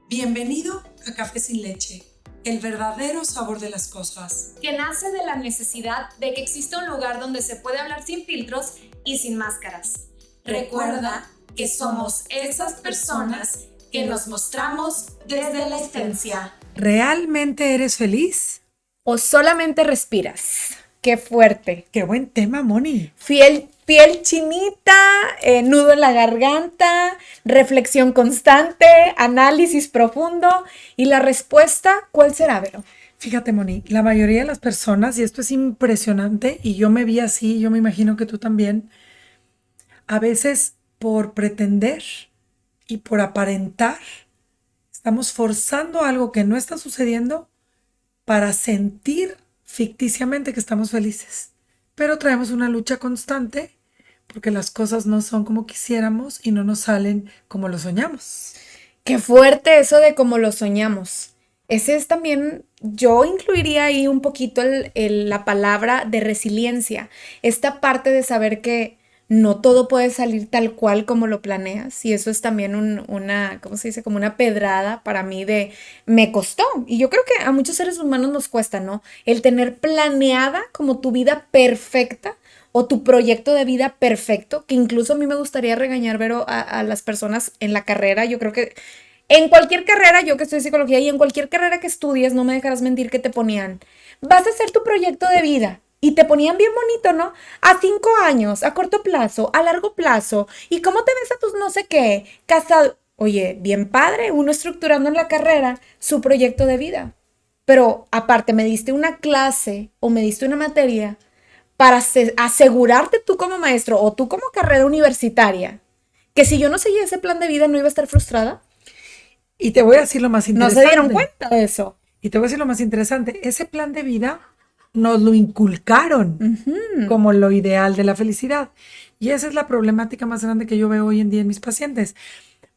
Bienvenido a Café sin Leche, el verdadero sabor de las cosas. Que nace de la necesidad de que exista un lugar donde se puede hablar sin filtros y sin máscaras. Recuerda que somos esas personas que nos mostramos desde la esencia. ¿Realmente eres feliz? ¿O solamente respiras? ¡Qué fuerte! ¡Qué buen tema, Moni! Piel chinita, nudo en la garganta, reflexión constante, análisis profundo. ¿Y la respuesta cuál será, Vero? Fíjate, Moni, la mayoría de las personas, y esto es impresionante, y yo me vi así, yo me imagino que tú también, a veces por pretender y por aparentar, estamos forzando algo que no está sucediendo para sentir ficticiamente que estamos felices. Pero traemos una lucha constante porque las cosas no son como quisiéramos y no nos salen como lo soñamos. Qué fuerte eso de como lo soñamos. Ese es también, yo incluiría ahí un poquito la palabra de resiliencia. Esta parte de saber que no todo puede salir tal cual como lo planeas. Y eso es también una, ¿cómo se dice? Como una pedrada para mí de, me costó. Y yo creo que a muchos seres humanos nos cuesta, ¿no? El tener planeada como tu vida perfecta o tu proyecto de vida perfecto, que incluso a mí me gustaría regañar, Vero, a las personas en la carrera. Yo creo que en cualquier carrera, yo que estudio psicología y en cualquier carrera que estudies, no me dejarás mentir que te ponían, vas a hacer tu proyecto de vida. Y te ponían bien bonito, ¿no? A 5 años, a corto plazo, a largo plazo. ¿Y cómo te ves a tus no sé qué? Casado. Oye, bien padre, uno estructurando en la carrera su proyecto de vida. Pero aparte, me diste una clase o me diste una materia para asegurarte tú como maestro o tú como carrera universitaria que si yo no seguía ese plan de vida no iba a estar frustrada. Y te voy a decir lo más interesante. No se dieron cuenta de eso. Y te voy a decir lo más interesante. Ese plan de vida nos lo inculcaron como lo ideal de la felicidad. Y esa es la problemática más grande que yo veo hoy en día en mis pacientes.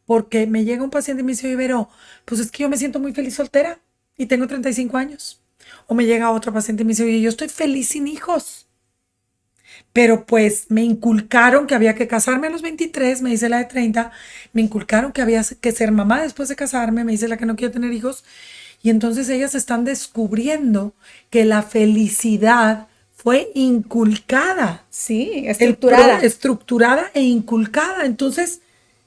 Porque me llega un paciente y me dice, oye, Vero, pues es que yo me siento muy feliz soltera y tengo 35 años. O me llega otro paciente y me dice, oye, yo estoy feliz sin hijos. Pero pues me inculcaron que había que casarme a los 23, me dice la de 30. Me inculcaron que había que ser mamá después de casarme, me dice la que no quiere tener hijos. Y entonces ellas están descubriendo que la felicidad fue inculcada. Sí, estructurada. Estructurada e inculcada. Entonces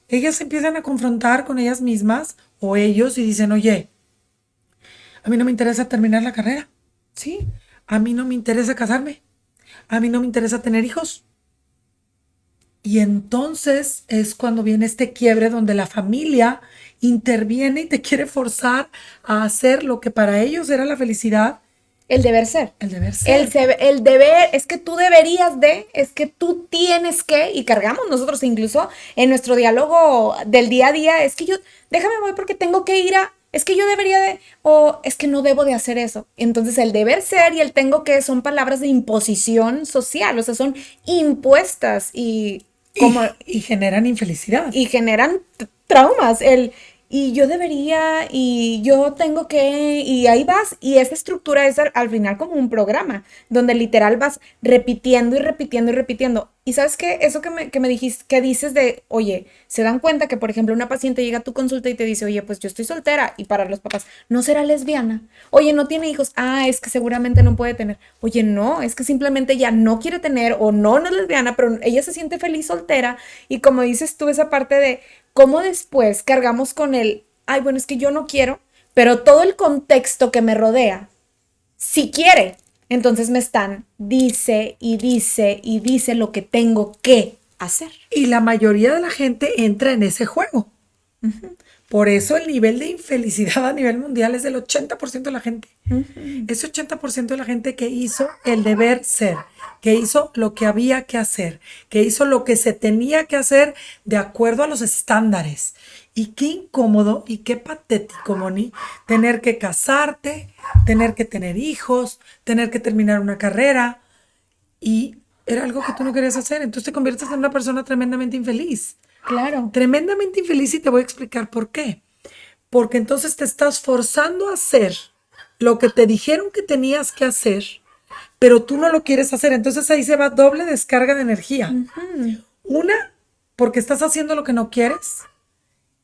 ellas se empiezan a confrontar con ellas mismas o ellos y dicen, oye, a mí no me interesa terminar la carrera. Sí, a mí no me interesa casarme. A mí no me interesa tener hijos. Y entonces es cuando viene este quiebre donde la familia interviene y te quiere forzar a hacer lo que para ellos era la felicidad. El deber ser. El deber ser. El deber, es que tú deberías de, es que tú tienes que, y cargamos nosotros incluso en nuestro diálogo del día a día, es que yo, déjame voy porque tengo que ir a, es que yo debería de, o es que no debo de hacer eso. Entonces el deber ser y el tengo que son palabras de imposición social, o sea, son impuestas y generan infelicidad. Y generan traumas. Y yo debería, y yo tengo que, y ahí vas. Y esa estructura es al final como un programa, donde literal vas repitiendo y repitiendo y repitiendo. Y ¿sabes qué? Eso que me dijiste, que dices de, oye, se dan cuenta que, por ejemplo, una paciente llega a tu consulta y te dice, oye, pues yo estoy soltera. Y para los papás, ¿no será lesbiana? Oye, ¿no tiene hijos? Ah, es que seguramente no puede tener. Oye, no, es que simplemente ella no quiere tener o no es lesbiana, pero ella se siente feliz soltera. Y como dices tú, esa parte de cómo después cargamos con el, ay, bueno, es que yo no quiero, pero todo el contexto que me rodea, sí quiere. Entonces me están, dice y dice y dice lo que tengo que hacer. Y la mayoría de la gente entra en ese juego. Por eso el nivel de infelicidad a nivel mundial es del 80% de la gente. Ese 80% de la gente que hizo el deber ser, que hizo lo que había que hacer, que hizo lo que se tenía que hacer de acuerdo a los estándares. Y qué incómodo y qué patético, Moni, tener que casarte, tener que tener hijos, tener que terminar una carrera. Y era algo que tú no querías hacer. Entonces te conviertes en una persona tremendamente infeliz. Claro. Tremendamente infeliz y te voy a explicar por qué. Porque entonces te estás forzando a hacer lo que te dijeron que tenías que hacer, pero tú no lo quieres hacer. Entonces ahí se va doble descarga de energía. Una, porque estás haciendo lo que no quieres,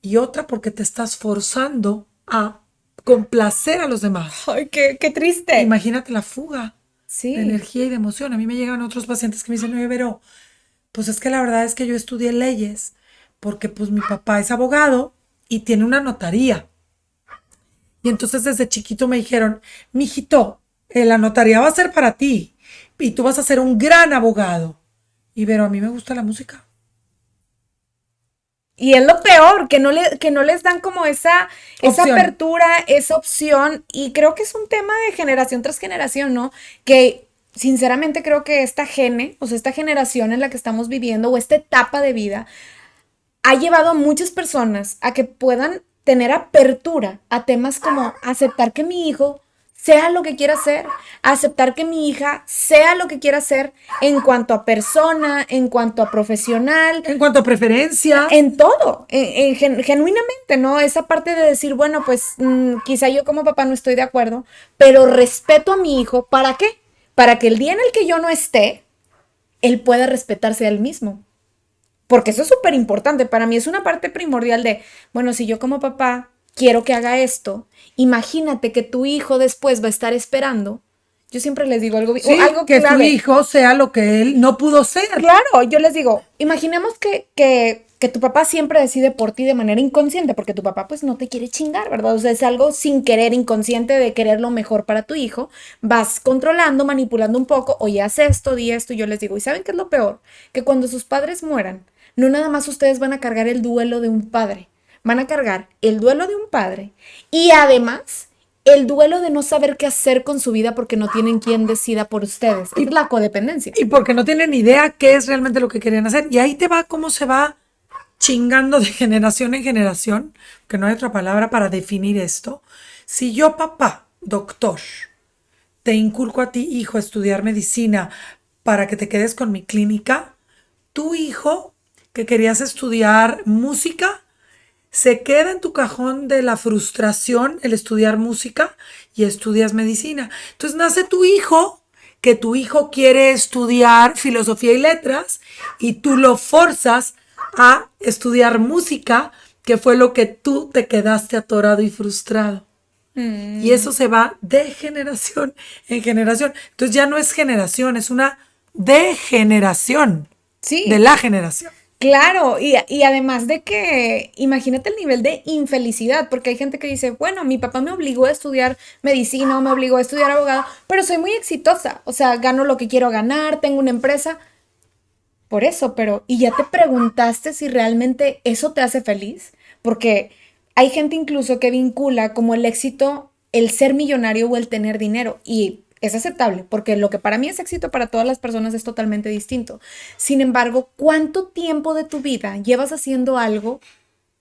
y otra porque te estás forzando a complacer a los demás. Ay, qué triste. Imagínate la fuga Sí. de energía y de emoción. A mí me llegan otros pacientes que me dicen, oye, pero pues es que la verdad es que yo estudié leyes porque pues mi papá es abogado y tiene una notaría. Y entonces desde chiquito me dijeron, mijito, la notaría va a ser para ti y tú vas a ser un gran abogado. Y pero a mí me gusta la música. Y es lo peor, que no les dan como esa Opción. apertura, esa opción. Y creo que es un tema de generación tras generación, ¿no? Que sinceramente creo que esta generación en la que estamos viviendo o esta etapa de vida ha llevado a muchas personas a que puedan tener apertura a temas como aceptar que mi hijo sea lo que quiera ser, aceptar que mi hija sea lo que quiera ser en cuanto a persona, en cuanto a profesional, En cuanto a preferencias. en todo, genuinamente, ¿no? Esa parte de decir, bueno, pues quizá yo como papá no estoy de acuerdo, pero respeto a mi hijo, ¿para qué? Para que el día en el que yo no esté, él pueda respetarse a él mismo. Porque eso es súper importante. Para mí es una parte primordial de, bueno, si yo como papá quiero que haga esto, imagínate que tu hijo después va a estar esperando. Yo siempre les digo algo, Sí, algo que tu clave. hijo sea lo que él no pudo ser. Claro, yo les digo, imaginemos que tu papá siempre decide por ti de manera inconsciente, porque tu papá pues no te quiere chingar, ¿verdad? O sea, es algo sin querer, inconsciente de querer lo mejor para tu hijo. Vas controlando, manipulando un poco, oye, haz esto, di esto, y yo les digo, ¿y saben qué es lo peor? Que cuando sus padres mueran, no nada más ustedes van a cargar el duelo de un padre, van a cargar el duelo de un padre y además el duelo de no saber qué hacer con su vida porque no tienen quien decida por ustedes. Es la codependencia. Y porque no tienen idea qué es realmente lo que querían hacer. Y ahí te va cómo se va chingando de generación en generación, que no hay otra palabra para definir esto. Si yo, papá, doctor, te inculco a ti, hijo, a estudiar medicina para que te quedes con mi clínica, tu hijo, que querías estudiar música, se queda en tu cajón de la frustración el estudiar música y estudias medicina. Entonces nace tu hijo, que tu hijo quiere estudiar filosofía y letras y tú lo forzas a estudiar música, que fue lo que tú te quedaste atorado y frustrado. Y eso se va de generación en generación. Entonces ya no es generación, es una degeneración Sí. de la generación. Claro, y además de que, imagínate el nivel de infelicidad, porque hay gente que dice, bueno, mi papá me obligó a estudiar medicina o me obligó a estudiar abogado, pero soy muy exitosa, o sea, gano lo que quiero ganar, tengo una empresa, por eso, pero, ¿y ya te preguntaste si realmente eso te hace feliz? Porque hay gente incluso que vincula como el éxito el ser millonario o el tener dinero, y es aceptable, porque lo que para mí es éxito para todas las personas es totalmente distinto. Sin embargo, ¿cuánto tiempo de tu vida llevas haciendo algo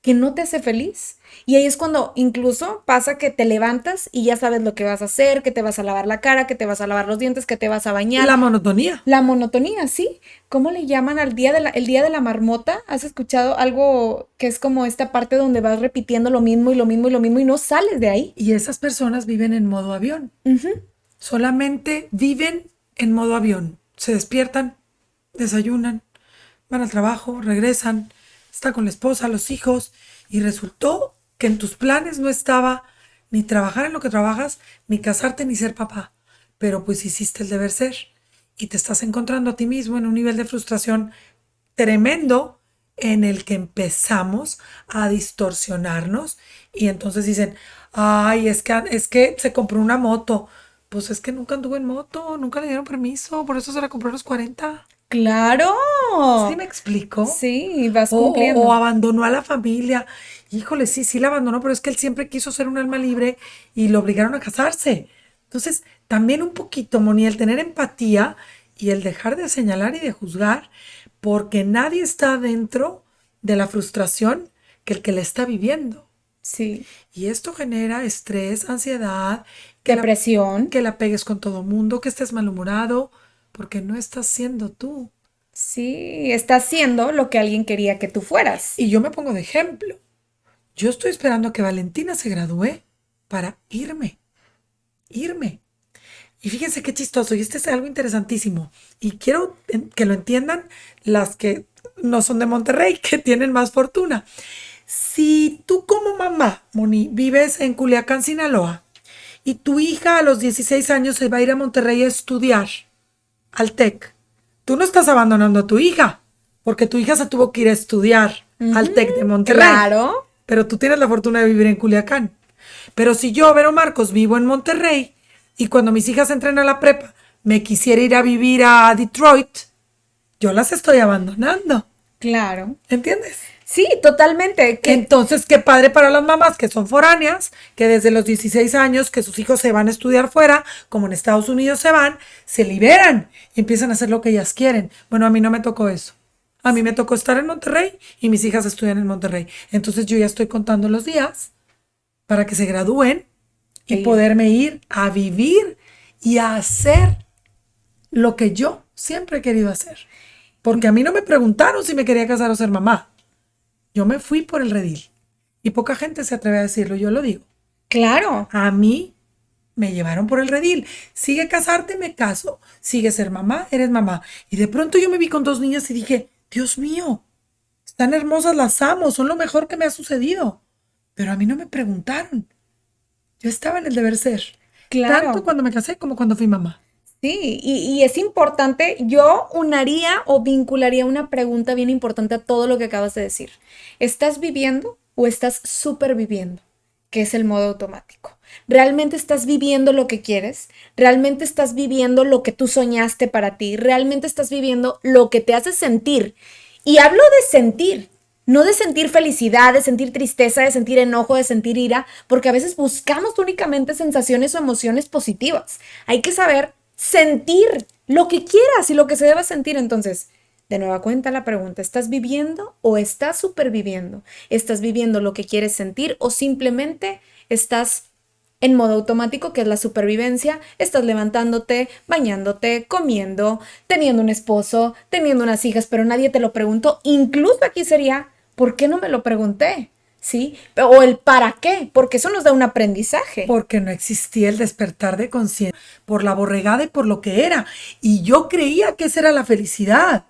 que no te hace feliz? Y ahí es cuando incluso pasa que te levantas y ya sabes lo que vas a hacer, que te vas a lavar la cara, que te vas a lavar los dientes, que te vas a bañar. La monotonía. La monotonía, sí. ¿Cómo le llaman al día el día de la marmota? ¿Has escuchado algo que es como esta parte donde vas repitiendo lo mismo y lo mismo y lo mismo y no sales de ahí? Y esas personas viven en modo avión. Solamente viven en modo avión. Se despiertan, desayunan, van al trabajo, regresan, están con la esposa, los hijos, y resultó que en tus planes no estaba ni trabajar en lo que trabajas, ni casarte, ni ser papá. Pero pues hiciste el deber ser y te estás encontrando a ti mismo en un nivel de frustración tremendo en el que empezamos a distorsionarnos y entonces dicen, ay, es que se compró una moto. Pues es que nunca anduvo en moto, nunca le dieron permiso, por eso se la compró a los 40. ¡Claro! ¿Sí me explico? Sí, vas O cumpliendo. abandonó a la familia. Híjole, sí la abandonó, pero es que él siempre quiso ser un alma libre y lo obligaron a casarse. Entonces, también un poquito, Moni, el tener empatía y el dejar de señalar y de juzgar, porque nadie está dentro de la frustración que el que le está viviendo. Sí. Y esto genera estrés, ansiedad, que Depresión. que la pegues con todo mundo, que estés malhumorado, porque no estás siendo tú. Sí, estás siendo lo que alguien quería que tú fueras. Y yo me pongo de ejemplo. Yo estoy esperando a que Valentina se gradúe para irme. Y fíjense qué chistoso, y este es algo interesantísimo. Y quiero que lo entiendan las que no son de Monterrey, que tienen más fortuna. Si tú como mamá, Moni, vives en Culiacán, Sinaloa, y tu hija a los 16 años se va a ir a Monterrey a estudiar al TEC, tú no estás abandonando a tu hija, porque tu hija se tuvo que ir a estudiar al TEC de Monterrey. Claro. Pero tú tienes la fortuna de vivir en Culiacán. Pero si yo, Vero Marcos, vivo en Monterrey y cuando mis hijas entren a la prepa me quisiera ir a vivir a Detroit, yo las estoy abandonando. Claro. ¿Entiendes? Sí, totalmente. Entonces, qué padre para las mamás que son foráneas, que desde los 16 años que sus hijos se van a estudiar fuera, como en Estados Unidos se van, se liberan y empiezan a hacer lo que ellas quieren. Bueno, a mí no me tocó eso. A mí me tocó estar en Monterrey y mis hijas estudian en Monterrey. Entonces yo ya estoy contando los días para que se gradúen y poderme ir a vivir y a hacer lo que yo siempre he querido hacer. Porque a mí no me preguntaron si me quería casar o ser mamá. Yo me fui por el redil. Y poca gente se atreve a decirlo, yo lo digo. Claro. A mí me llevaron por el redil. Sigue casarte, me caso. Sigue ser mamá, eres mamá. Y de pronto yo me vi con dos niñas y dije, Dios mío, están hermosas, las amo, son lo mejor que me ha sucedido. Pero a mí no me preguntaron. Yo estaba en el deber ser. Claro. Tanto cuando me casé como cuando fui mamá. Sí, y es importante, yo unaría o vincularía una pregunta bien importante a todo lo que acabas de decir. ¿Estás viviendo o estás superviviendo? Que es el modo automático. ¿Realmente estás viviendo lo que quieres? ¿Realmente estás viviendo lo que tú soñaste para ti? ¿Realmente estás viviendo lo que te hace sentir? Y hablo de sentir, no de sentir felicidad, de sentir tristeza, de sentir enojo, de sentir ira, porque a veces buscamos únicamente sensaciones o emociones positivas. Hay que saber sentir lo que quieras y lo que se deba sentir. Entonces, de nueva cuenta la pregunta, ¿estás viviendo o estás superviviendo? ¿Estás viviendo lo que quieres sentir o simplemente estás en modo automático, que es la supervivencia? Estás levantándote, bañándote, comiendo, teniendo un esposo, teniendo unas hijas, pero nadie te lo preguntó. Incluso aquí sería, ¿por qué no me lo pregunté? ¿Sí? O el para qué, porque eso nos da un aprendizaje. Porque no existía el despertar de conciencia por la borregada y por lo que era. Y yo creía que esa era la felicidad.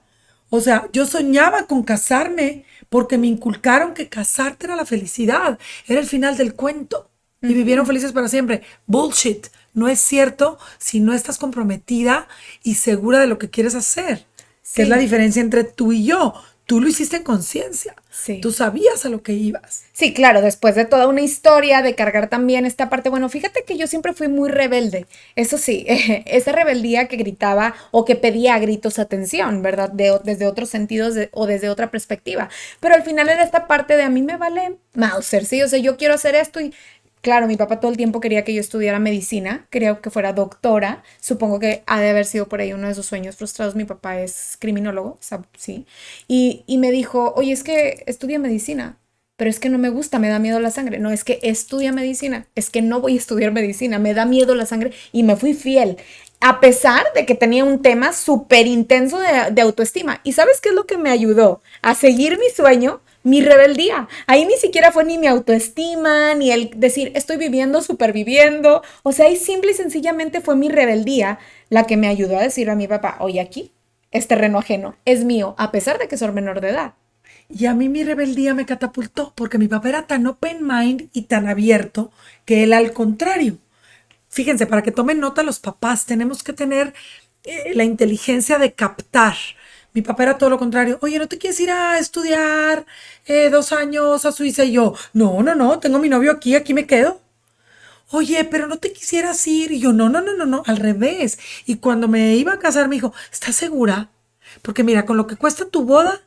O sea, yo soñaba con casarme porque me inculcaron que casarte era la felicidad. Era el final del cuento. Y vivieron felices para siempre. Bullshit. No es cierto si no estás comprometida y segura de lo que quieres hacer. Sí. Que es la diferencia entre tú y yo. Tú lo hiciste en conciencia. Sí. Tú sabías a lo que ibas. Sí, claro, después de toda una historia, de cargar también esta parte, bueno, fíjate que yo siempre fui muy rebelde, eso sí, esa rebeldía que gritaba o que pedía a gritos atención, ¿verdad? Desde otros sentidos o desde otra perspectiva, pero al final era esta parte de a mí me vale Mauser, ¿sí? O sea, yo quiero hacer esto y claro, mi papá todo el tiempo quería que yo estudiara medicina, quería que fuera doctora, supongo que ha de haber sido por ahí uno de sus sueños frustrados, mi papá es criminólogo, o sea, sí, y me dijo, oye, es que estudia medicina, pero es que no me gusta, me da miedo la sangre, no, es que estudia medicina, es que no voy a estudiar medicina, me da miedo la sangre y me fui fiel. A pesar de que tenía un tema súper intenso de autoestima. ¿Y sabes qué es lo que me ayudó a seguir mi sueño? Mi rebeldía. Ahí ni siquiera fue ni mi autoestima, ni el decir estoy viviendo, superviviendo. O sea, ahí simple y sencillamente fue mi rebeldía la que me ayudó a decir a mi papá, oye, aquí es terreno ajeno, es mío, a pesar de que soy menor de edad. Y a mí mi rebeldía me catapultó porque mi papá era tan open mind y tan abierto que él al contrario. Fíjense, para que tomen nota los papás, tenemos que tener la inteligencia de captar. Mi papá era todo lo contrario. Oye, ¿no te quieres ir a estudiar 2 años a Suiza? Y yo, no, tengo mi novio aquí, aquí me quedo. Oye, pero no te quisieras ir. Y yo, no, al revés. Y cuando me iba a casar me dijo, ¿estás segura? Porque mira, con lo que cuesta tu boda,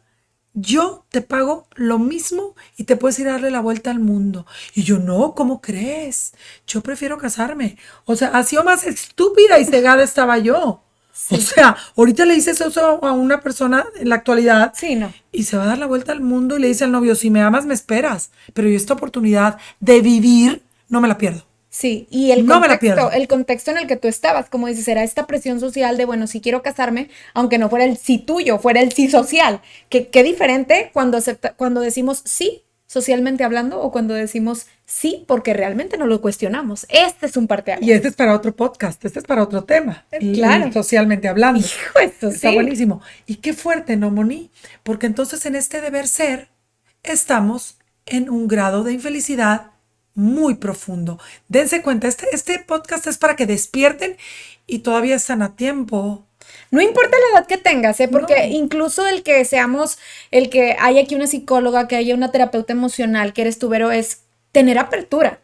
yo te pago lo mismo y te puedes ir a darle la vuelta al mundo. Y yo, no, ¿cómo crees? Yo prefiero casarme. O sea, así o más estúpida y cegada estaba yo. Sí. O sea, ahorita le dices eso a una persona en la actualidad. Sí, no. Y se va a dar la vuelta al mundo y le dice al novio, si me amas, me esperas. Pero yo esta oportunidad de vivir, no me la pierdo. Sí, y No me la pierdo. el contexto en el que tú estabas, como dices, era esta presión social de, bueno, sí quiero casarme, aunque no fuera el sí tuyo, fuera el sí social. Qué diferente cuando decimos sí, socialmente hablando, o cuando decimos sí porque realmente no lo cuestionamos. Este es un Y parteaguas. este es para otro podcast, este es para otro tema, el Claro. socialmente hablando. Hijo, esto Está sí. buenísimo. Y qué fuerte, ¿no, Moni? Porque entonces en este deber ser estamos en un grado de infelicidad muy profundo. Dense cuenta, este podcast es para que despierten y todavía están a tiempo. No importa la edad que tengas, ¿eh? Porque No, incluso el que haya aquí una psicóloga, que haya una terapeuta emocional, que eres tubero, es tener apertura.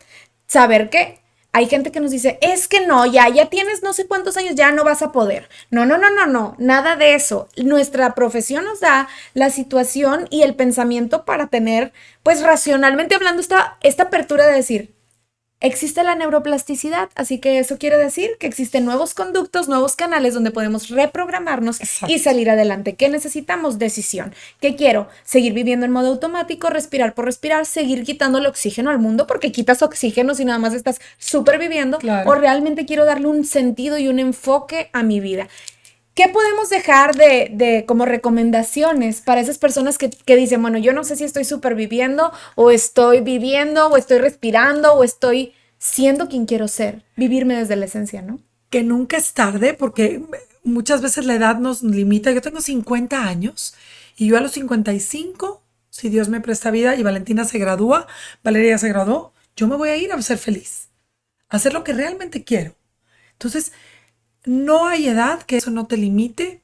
Saber que hay gente que nos dice, es que no, ya tienes no sé cuántos años, ya no vas a poder. No, no, no, no, no, nada de eso. Nuestra profesión nos da la situación y el pensamiento para tener, pues racionalmente hablando, esta apertura de decir, existe la neuroplasticidad, así que eso quiere decir que existen nuevos conductos, nuevos canales donde podemos reprogramarnos y exacto. salir adelante. ¿Qué necesitamos? Decisión. ¿Qué quiero? Seguir viviendo en modo automático, respirar por respirar, seguir quitándole oxígeno al mundo porque quitas oxígeno si nada más estás superviviendo, o Claro. realmente quiero darle un sentido y un enfoque a mi vida. ¿Qué podemos dejar de como recomendaciones para esas personas que dicen, bueno, yo no sé si estoy superviviendo o estoy viviendo o estoy respirando o estoy siendo quien quiero ser? Vivirme desde la esencia, ¿no? Que nunca es tarde porque muchas veces la edad nos limita. Yo tengo 50 años y yo a los 55, si Dios me presta vida y Valentina se gradúa, Valeria se graduó, yo me voy a ir a ser feliz, a hacer lo que realmente quiero. Entonces, no hay edad que eso no te limite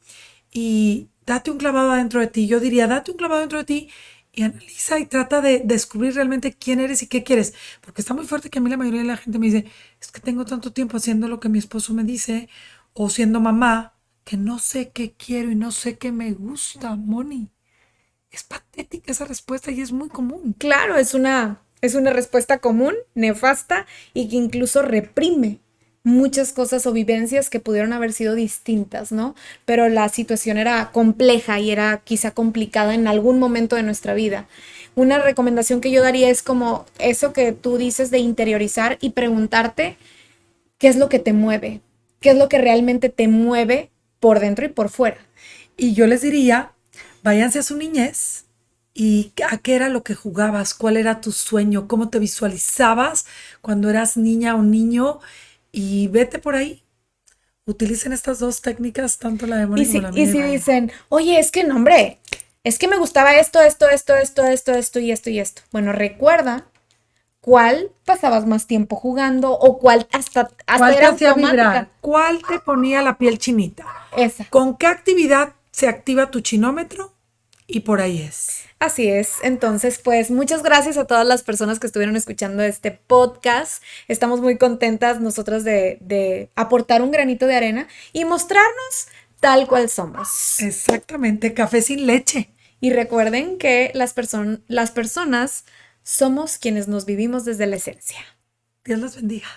y date un clavado adentro de ti. Yo diría, date un clavado dentro de ti y analiza y trata de descubrir realmente quién eres y qué quieres. Porque está muy fuerte que a mí la mayoría de la gente me dice, es que tengo tanto tiempo haciendo lo que mi esposo me dice o siendo mamá que no sé qué quiero y no sé qué me gusta, Moni. Es patética esa respuesta y es muy común. Claro, es una respuesta común, nefasta y que incluso reprime muchas cosas o vivencias que pudieron haber sido distintas, ¿no? Pero la situación era compleja y era quizá complicada en algún momento de nuestra vida. Una recomendación que yo daría es como eso que tú dices de interiorizar y preguntarte qué es lo que te mueve, qué es lo que realmente te mueve por dentro y por fuera. Y yo les diría, váyanse a su niñez y a qué era lo que jugabas, cuál era tu sueño, cómo te visualizabas cuando eras niña o niño y vete por ahí. Utilicen estas dos técnicas, tanto la de Moni como la Y mía y si vayan. dicen, oye, es que no, hombre, es que me gustaba esto y esto. Bueno, recuerda cuál pasabas más tiempo jugando o cuál hasta ¿Cuál te era hacía vibrar? automática. ¿Cuál te ponía la piel chinita? Esa. ¿Con qué actividad se activa tu chinómetro? Y por ahí es. Así es. Entonces, pues muchas gracias a todas las personas que estuvieron escuchando este podcast. Estamos muy contentas nosotras de aportar un granito de arena y mostrarnos tal cual somos. Exactamente, café sin leche. Y recuerden que las personas somos quienes nos vivimos desde la esencia. Dios los bendiga.